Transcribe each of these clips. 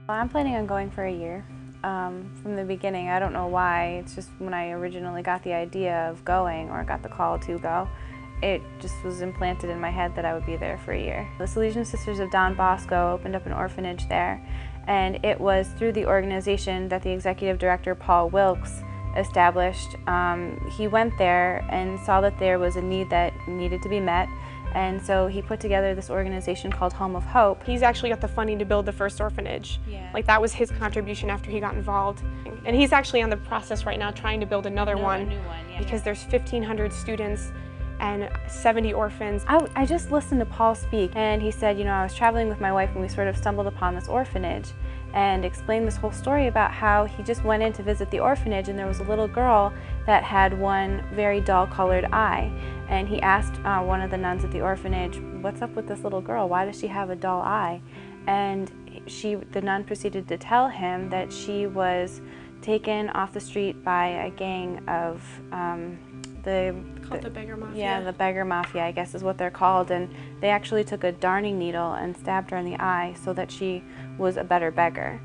I'm planning on going for a year. From the beginning, I don't know why, it's just when I originally got the idea of going, or got the call to go, it just was implanted in my head that I would be there for a year. The Salesian Sisters of Don Bosco opened up an orphanage there, and it was through the organization that the executive director, Paul Wilkes, established. He went there and saw that there was a need that needed to be met, and so he put together this organization called Home of Hope. He's actually got the funding to build the first orphanage. Yeah. Like, that was his contribution after he got involved. And he's actually on the process right now trying to build another one. A new one, yeah, because there's 1,500 students and 70 orphans. I just listened to Paul speak, and he said, you know, I was traveling with my wife and we sort of stumbled upon this orphanage, and explained this whole story about how he just went in to visit the orphanage and there was a little girl that had one very dull colored eye. And he asked one of the nuns at the orphanage, what's up with this little girl? Why does she have a dull eye? And the nun proceeded to tell him that she was taken off the street by a gang of The beggar mafia. Yeah, the beggar mafia, I guess is what they're called, and they actually took a darning needle and stabbed her in the eye so that she was a better beggar.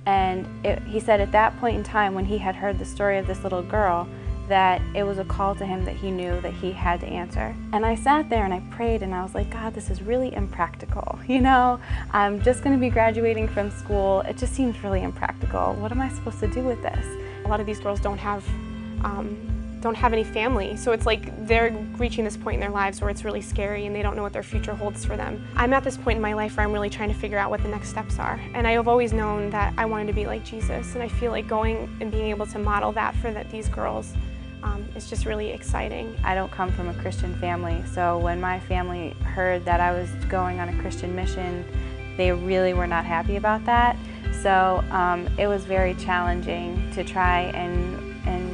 And he said at that point in time, when he had heard the story of this little girl, that it was a call to him that he knew that he had to answer. And I sat there and I prayed and I was like, God, this is really impractical. You know, I'm just going to be graduating from school. It just seems really impractical. What am I supposed to do with this? A lot of these girls don't have any family, so it's like they're reaching this point in their lives where it's really scary and they don't know what their future holds for them. I'm at this point in my life where I'm really trying to figure out what the next steps are, and I have always known that I wanted to be like Jesus, and I feel like going and being able to model that for these girls is just really exciting. I don't come from a Christian family, so when my family heard that I was going on a Christian mission, they really were not happy about that. So it was very challenging to try and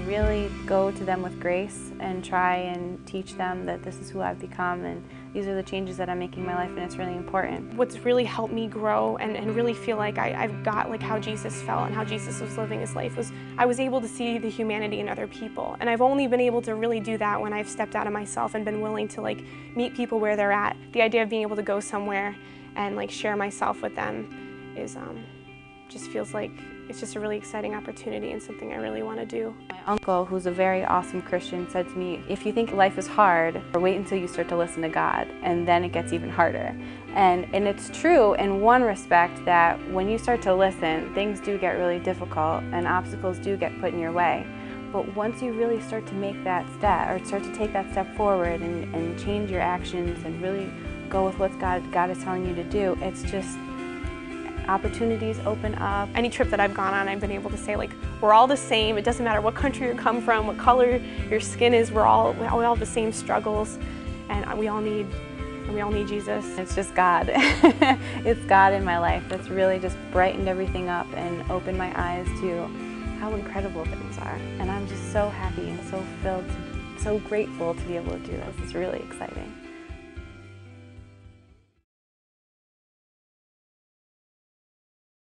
really go to them with grace and try and teach them that this is who I've become and these are the changes that I'm making in my life, and it's really important. What's really helped me grow and really feel like I've got like how Jesus felt and how Jesus was living his life was I was able to see the humanity in other people, and I've only been able to really do that when I've stepped out of myself and been willing to like meet people where they're at. The idea of being able to go somewhere and like share myself with them is just feels like it's just a really exciting opportunity and something I really want to do. My uncle, who's a very awesome Christian, said to me, if you think life is hard, wait until you start to listen to God, and then it gets even harder. And it's true in one respect that when you start to listen, things do get really difficult and obstacles do get put in your way. But once you really start to make that step, or start to take that step forward and change your actions and really go with what God is telling you to do, it's just opportunities open up. Any trip that I've gone on, I've been able to say, like, we're all the same. It doesn't matter what country you come from, what color your skin is. We all have the same struggles, and we all need Jesus. It's just God. It's God in my life that's really just brightened everything up and opened my eyes to how incredible things are. And I'm just so happy and so filled, so grateful to be able to do this. It's really exciting.